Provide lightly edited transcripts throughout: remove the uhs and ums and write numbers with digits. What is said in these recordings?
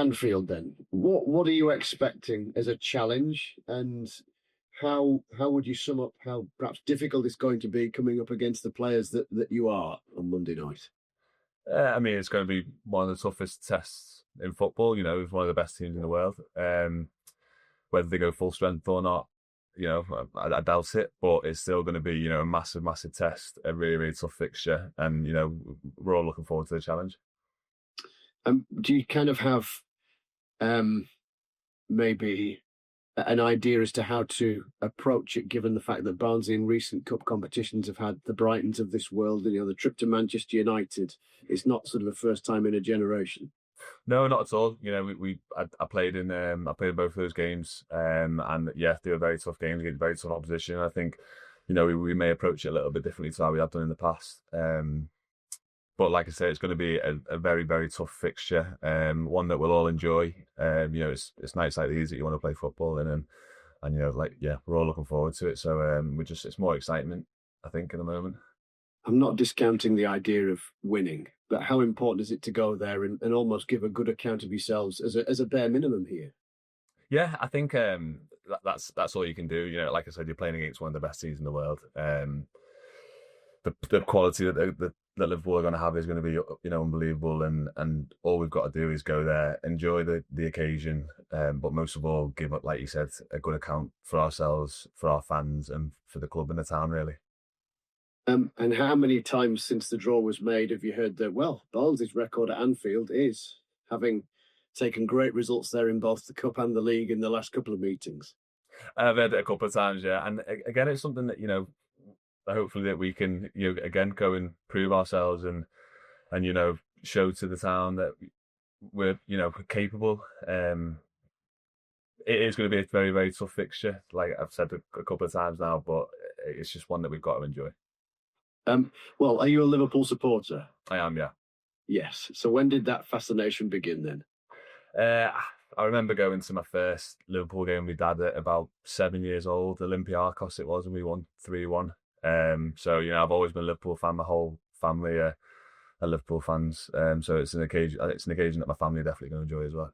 Anfield then. What are you expecting as a challenge, and how would you sum up how perhaps difficult it's going to be coming up against the players that you are on Monday night? I mean, it's going to be one of the toughest tests in football. It's one of the best teams in the world. Whether they go full strength or not, I doubt it. But it's still going to be, a massive, massive test, a really, really tough fixture, and we're all looking forward to the challenge. Do you kind of have maybe an idea as to how to approach it, given the fact that Barnsley in recent cup competitions have had the Brightons of this world, and the trip to Manchester United is not sort of a first time in a generation? No, not at all. I played in both of those games, and yeah, they were very tough games against very tough opposition. I think, we may approach it a little bit differently to how we have done in the past. But like I say, it's going to be a very, very tough fixture, one that we'll all enjoy. It's nights like these that you want to play football in, and we're all looking forward to it. So it's more excitement, I think, in the moment. I'm not discounting the idea of winning, but how important is it to go there and almost give a good account of yourselves as a bare minimum here? Yeah, I think that's all you can do. Like I said, you're playing against one of the best teams in the world. The quality that Liverpool are going to have is going to be unbelievable, and all we've got to do is go there, enjoy the occasion, but most of all give up, like you said, a good account for ourselves, for our fans, and for the club and the town, really. And how many times since the draw was made have you heard that, well, Barnsley's record at Anfield is having taken great results there in both the Cup and the League in the last couple of meetings? I've heard it a couple of times, yeah. And again, it's something that, hopefully that we can, again, go and prove ourselves and show to the town that we're, capable. It is going to be a very, very tough fixture, like I've said a couple of times now, but it's just one that we've got to enjoy. Well, are you a Liverpool supporter? I am, yeah. Yes. So when did that fascination begin then? I remember going to my first Liverpool game with Dad at about 7 years old. Olympiacos it was, and we won 3-1. So I've always been a Liverpool fan. My whole family are Liverpool fans. So it's an occasion. That my family are definitely going to enjoy as well.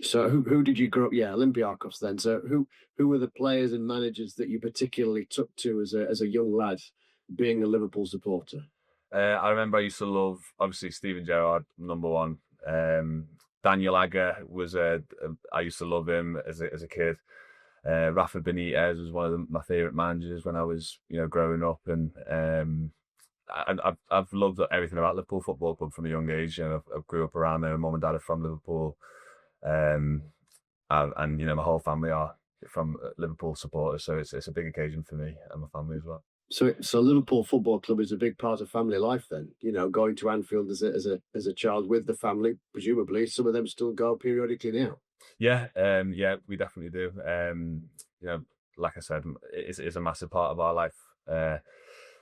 So who did you grow up? Yeah, Olympiacos then. So who were the players and managers that you particularly took to as a young lad, being a Liverpool supporter? I remember I used to love, obviously, Steven Gerrard, number one. Daniel Agger was I used to love him as a kid. Rafa Benitez was one of my favourite managers when I was growing up, and I've loved everything about Liverpool Football Club from a young age. I grew up around there. My mum and dad are from Liverpool, and my whole family are from Liverpool supporters. So it's a big occasion for me and my family as well. So Liverpool Football Club is a big part of family life then. Going to Anfield as a child with the family, presumably some of them still go periodically now. Yeah, we definitely do. Like I said, it's a massive part of our life.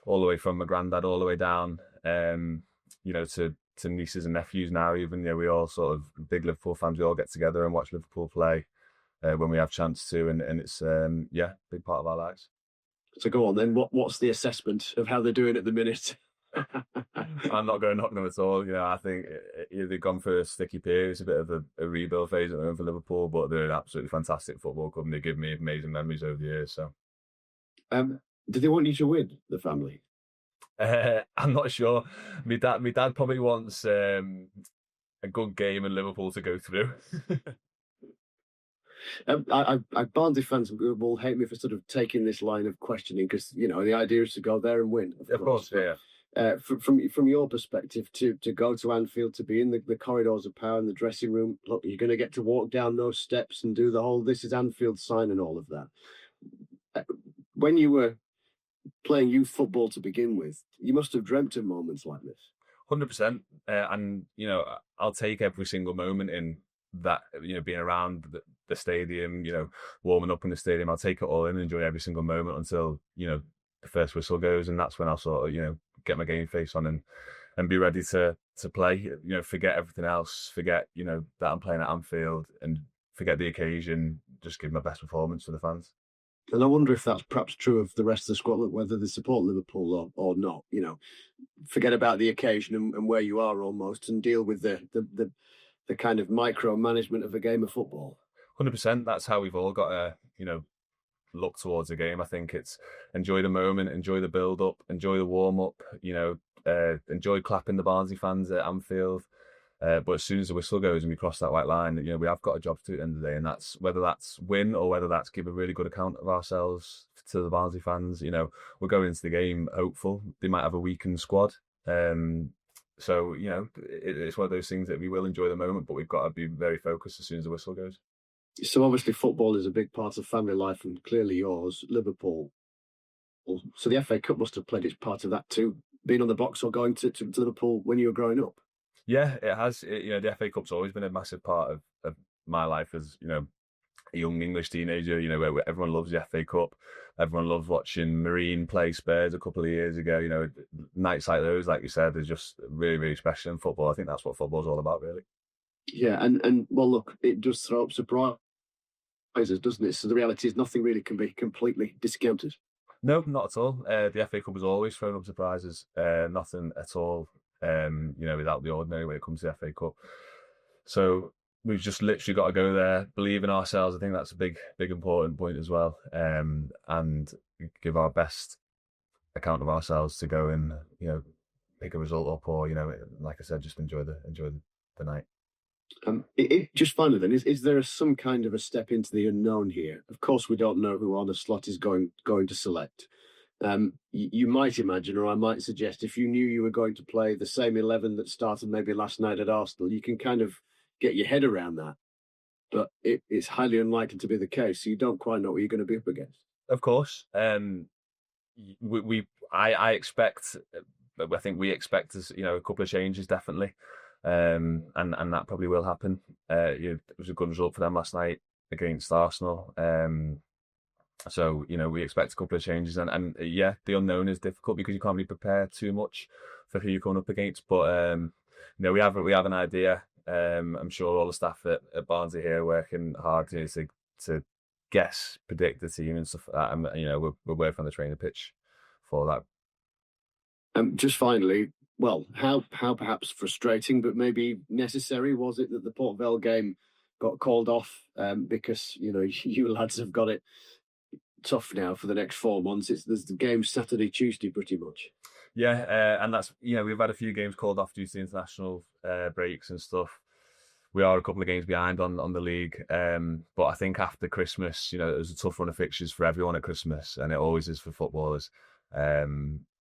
All the way from my granddad, all the way down, to nieces and nephews now. Even we all sort of big Liverpool fans. We all get together and watch Liverpool play when we have chance to, and it's big part of our lives. So go on then. What's the assessment of how they're doing at the minute? I'm not going to knock them at all. I think they've gone for a sticky period. It's a bit of a rebuild phase at the moment for Liverpool, but they're an absolutely fantastic football club, and they give me amazing memories over the years. So, do they want you to win, the family? I'm not sure. My dad probably wants a good game in Liverpool to go through. Barnsley fans will hate me for sort of taking this line of questioning because the idea is to go there and win. Of course, yeah. From your perspective, to go to Anfield, to be in the corridors of power in the dressing room, look, you're going to get to walk down those steps and do the whole "this is Anfield" sign and all of that. When you were playing youth football to begin with, you must have dreamt of moments like this. 100%, and I'll take every single moment in that. Being around the stadium, warming up in the stadium, I'll take it all in and enjoy every single moment until the first whistle goes, and that's when I'll sort of get my game face on and be ready to play. Forget everything else, forget that I'm playing at Anfield, and forget the occasion. Just give my best performance for the fans. And I wonder if that's perhaps true of the rest of the squad, whether they support Liverpool or not. Forget about the occasion and where you are almost, and deal with the the kind of micromanagement of a game of football. 100%. That's how we've all got to, look towards a game. I think it's enjoy the moment, enjoy the build up, enjoy the warm up. Enjoy clapping the Barnsley fans at Anfield. But as soon as the whistle goes and we cross that white line, we have got a job to do at the end of the day, and that's whether that's win or whether that's give a really good account of ourselves to the Barnsley fans. We're going into the game hopeful. They might have a weakened squad. So, it's one of those things that we will enjoy the moment, but we've got to be very focused as soon as the whistle goes. So obviously football is a big part of family life, and clearly yours, Liverpool. So the FA Cup must have played its part of that too, being on the box or going to Liverpool when you were growing up. Yeah, it has. The FA Cup's always been a massive part of my life as, a young English teenager, where everyone loves the FA Cup. Everyone loves watching Marine play Spurs a couple of years ago. Nights like those, like you said, are just really, really special in football. I think that's what football's all about, really. Yeah, and well, look, it does throw up surprises, doesn't it? So the reality is nothing really can be completely discounted. No, not at all. The FA Cup has always thrown up surprises. Nothing at all, without the ordinary when it comes to the FA Cup. So we've just literally got to go there, believe in ourselves. I think that's a big, big important point as well. And give our best account of ourselves to go and, pick a result up or, like I said, just enjoy the night. Just finally then, is there some kind of a step into the unknown here? Of course, we don't know who Arne Slot is going to select. You might imagine, or I might suggest, if you knew you were going to play the same 11 that started maybe last night at Arsenal, you can kind of get your head around that. But it's highly unlikely to be the case, so you don't quite know what you're going to be up against. Of course. I expect, I think we expect, a couple of changes, definitely. And that probably will happen. It was a good result for them last night against Arsenal. So, we expect a couple of changes. And the unknown is difficult because you can't really prepare too much for who you're coming up against. But, we have an idea. I'm sure all the staff at Barnsley here are working hard to guess, predict the team and stuff like that. And, we're working on the training pitch for that. Just finally, well, how perhaps frustrating, but maybe necessary was it that the Port Vale game got called off because, you lads have got it tough now for the next 4 months. There's the game Saturday, Tuesday, pretty much. Yeah, and that's, we've had a few games called off due to international breaks and stuff. We are a couple of games behind on the league. But I think after Christmas, it was a tough run of fixtures for everyone at Christmas, and it always is for footballers.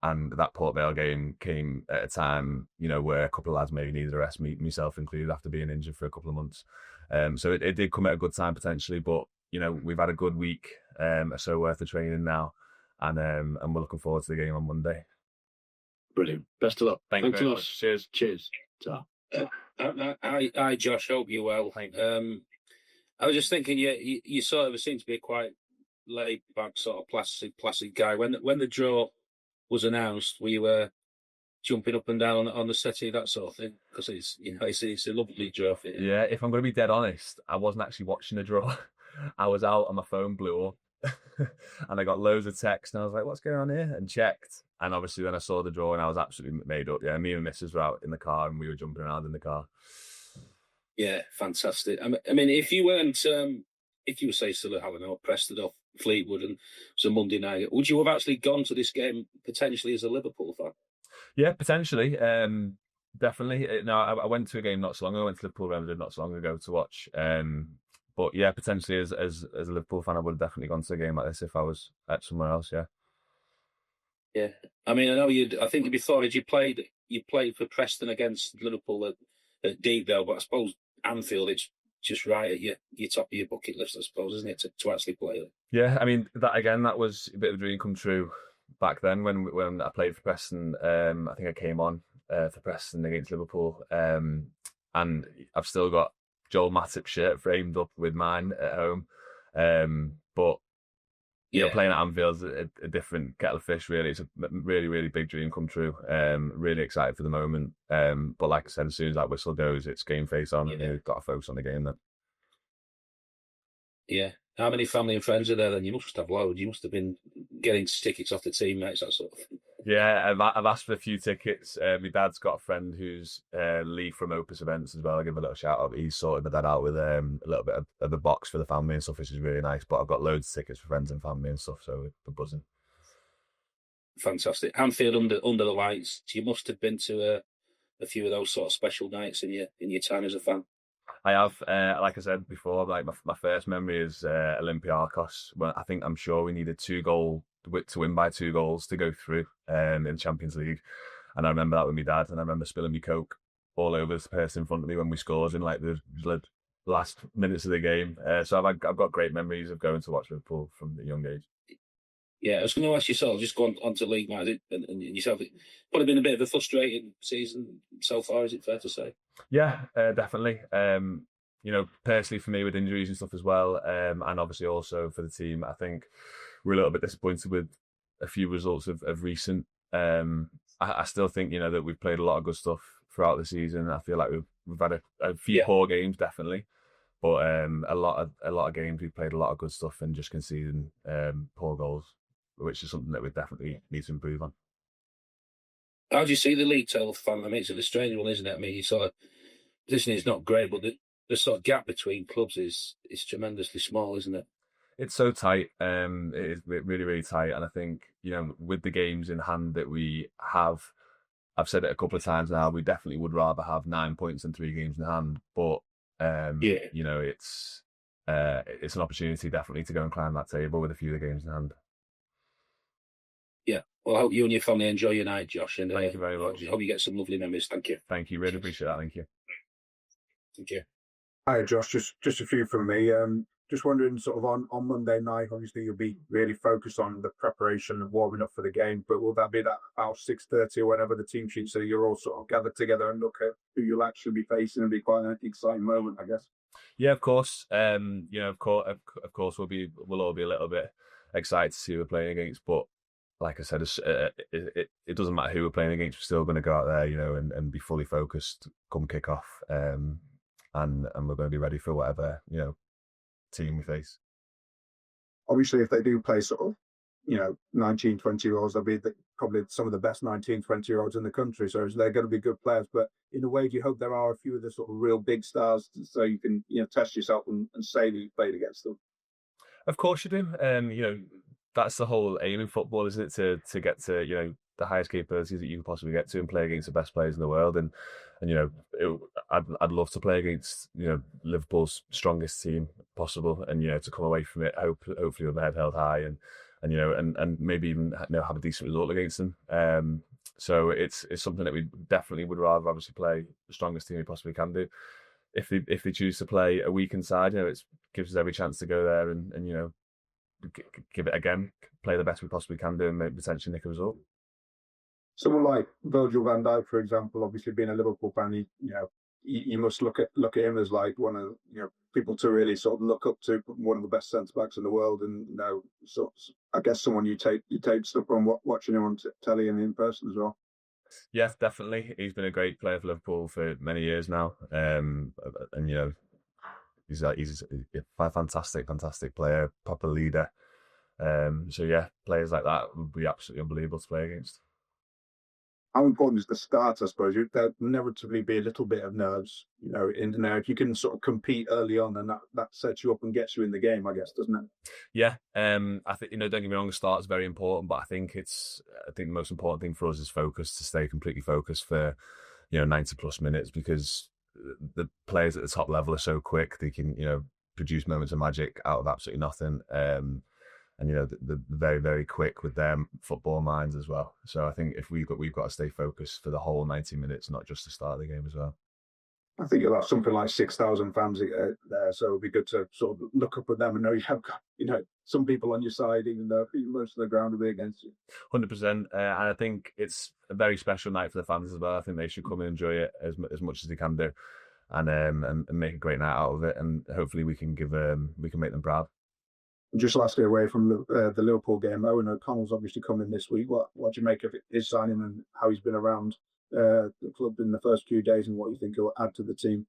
And that Port Vale game came at a time, where a couple of lads maybe needed a rest, myself included, after being injured for a couple of months. So it did come at a good time potentially, but we've had a good week or so worth of training now, and we're looking forward to the game on Monday. Brilliant. Best of luck. Thanks a lot. Cheers. Cheers. Ta. Hi, Josh. Hope you're well. I was just thinking, you sort of seem to be a quite laid back, sort of placid guy. When the draw was announced, were you jumping up and down on the settee, that sort of thing? Because it's a lovely draw for you. Yeah, if I'm going to be dead honest, I wasn't actually watching the draw. I was out and my phone blew up. And I got loads of texts, and I was like, what's going on here? And checked. And obviously then I saw the draw and I was absolutely made up. Yeah, me and Mrs. were out in the car and we were jumping around in the car. Yeah, fantastic. I mean, if you weren't, if you were, say, still at Hallinor, Preston or Fleetwood, and it was a Monday night, would you have actually gone to this game potentially as a Liverpool fan? Yeah, potentially. Definitely. No, I went to a game not so long ago. I went to Liverpool Real not so long ago to watch. But yeah, potentially as a Liverpool fan, I would have definitely gone to a game like this if I was at somewhere else. Yeah. Yeah, I mean, I know I think you'd be thought you played for Preston against Liverpool at Deepdale, but I suppose Anfield, it's just right at your top of your bucket list, I suppose, isn't it, to actually play it? Yeah, I mean, that was a bit of a dream come true back then when I played for Preston. I think I came on for Preston against Liverpool, and I've still got Joel Matip's shirt framed up with mine at home. But playing at Anfield's a different kettle of fish, really. It's a really, really big dream come true. Really excited for the moment. But like I said, as soon as that whistle goes, it's game face on. Yeah. You've got to focus on the game then. Yeah. How many family and friends are there then? You must have loads. You must have been getting tickets off the teammates, that sort of thing. Yeah, I've asked for a few tickets. My dad's got a friend who's Lee from Opus Events as well. I'll give a little shout out. He's sorted my dad out with a little bit of a box for the family and stuff, which is really nice. But I've got loads of tickets for friends and family and stuff, so we're buzzing. Fantastic. Anfield under the lights. You must have been to a few of those sort of special nights in your time as a fan. I have, like I said before, like my first memory is Olympiacos. Well, I'm sure we needed 2 goals to win by 2 goals to go through in the Champions League, and I remember that with my dad, and I remember spilling my Coke all over the person in front of me when we scored in like the last minutes of the game. So I've got great memories of going to watch Liverpool from a young age. Yeah, I was going to ask yourself, just going on to league matches and yourself, it would have been a bit of a frustrating season so far, is it fair to say? Yeah, definitely. Personally for me with injuries and stuff as well, and obviously also for the team, I think we're a little bit disappointed with a few results of recent. I still think, that we've played a lot of good stuff throughout the season. I feel like we've had a few poor games, definitely. But a lot of games we've played a lot of good stuff and just conceding poor goals, which is something that we definitely need to improve on. How do you see the league table fan? I mean, it's a strange one, isn't it? I mean, you sort of position is not great, but the sort of gap between clubs is tremendously small, isn't it? It's so tight. It is really, really tight. And I think, with the games in hand that we have, I've said it a couple of times now, we definitely would rather have 9 points than 3 games in hand. But, it's an opportunity definitely to go and climb that table with a few of the games in hand. Yeah. Well, I hope you and your family enjoy your night, Josh. And thank you very much. I hope you get some lovely memories. Thank you. Thank you. Really appreciate that. Thank you. Thank you. Hi, Josh. Just a few from me. Just wondering, sort of on Monday night, obviously you'll be really focused on the preparation of warming up for the game, but will that be that about 6:30 or whenever the team sheet, so you're all sort of gathered together and look at who you'll actually be facing and be quite an exciting moment, I guess? Yeah, of course. Of course, we'll all be a little bit excited to see who we're playing against, but like I said, it doesn't matter who we're playing against. We're still going to go out there, and be fully focused come kick off, and we're going to be ready for whatever team we face. Obviously, if they do play sort of 19, 20-year-olds, they'll be probably some of the best 19, 20-year-olds in the country, so they're going to be good players. But in a way, do you hope there are a few of the sort of real big stars, so you can test yourself and say that you played against them? Of course you do. That's the whole aim in football, isn't it? To get to the highest capabilities that you can possibly get to and play against the best players in the world. And I'd love to play against Liverpool's strongest team possible, and to come away from it hopefully with my head held high, and maybe even have a decent result against them. So it's something that we definitely would rather obviously play the strongest team we possibly can do. If they choose to play a weakened side, it gives us every chance to go there and give it again, play the best we possibly can do, and maybe potentially nick a result. Someone like Virgil van Dijk, for example, obviously being a Liverpool fan, you must look at him as like one of people to really sort of look up to, one of the best centre backs in the world, and so I guess someone you take stuff from watching him on telly and in person as well. Yeah, definitely. He's been a great player for Liverpool for many years now, and he's a fantastic player, proper leader. So yeah, players like that would be absolutely unbelievable to play against. How important is the start, I suppose? There'll inevitably be a little bit of nerves, in there. If you can sort of compete early on, then that sets you up and gets you in the game, I guess, doesn't it? Yeah, I think don't get me wrong, the start is very important, but I think the most important thing for us is focus, to stay completely focused for 90 plus minutes, because the players at the top level are so quick. They can produce moments of magic out of absolutely nothing. And they're very, very quick with their football minds as well. So I think if we've got to stay focused for the whole 90 minutes, not just the start of the game as well. I think you'll have something like 6,000 fans there, so it'll be good to sort of look up at them and know you have got some people on your side, even though most of the ground will be against you. 100%, and I think it's a very special night for the fans as well. I think they should come and enjoy it as much as they can do, and make a great night out of it. And hopefully we can make them proud. Just lastly, away from the Liverpool game, Owen O'Connell's obviously coming this week. What do you make of his signing and how he's been around the club in the first few days, and what you think he'll add to the team?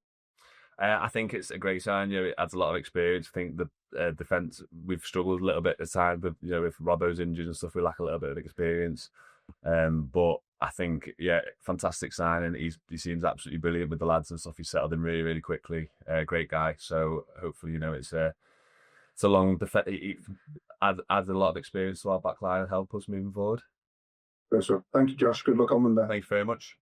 I think it's a great sign. It adds a lot of experience. I think the defence, we've struggled a little bit at times, but if Robbo's injured and stuff, we lack a little bit of experience. But I think, yeah, fantastic signing. He seems absolutely brilliant with the lads and stuff. He settled in really, really quickly. Great guy. So hopefully, it's a long defense. He adds a lot of experience to our back line and help us moving forward. So thank you, Josh. Good luck on Monday. Thank you very much.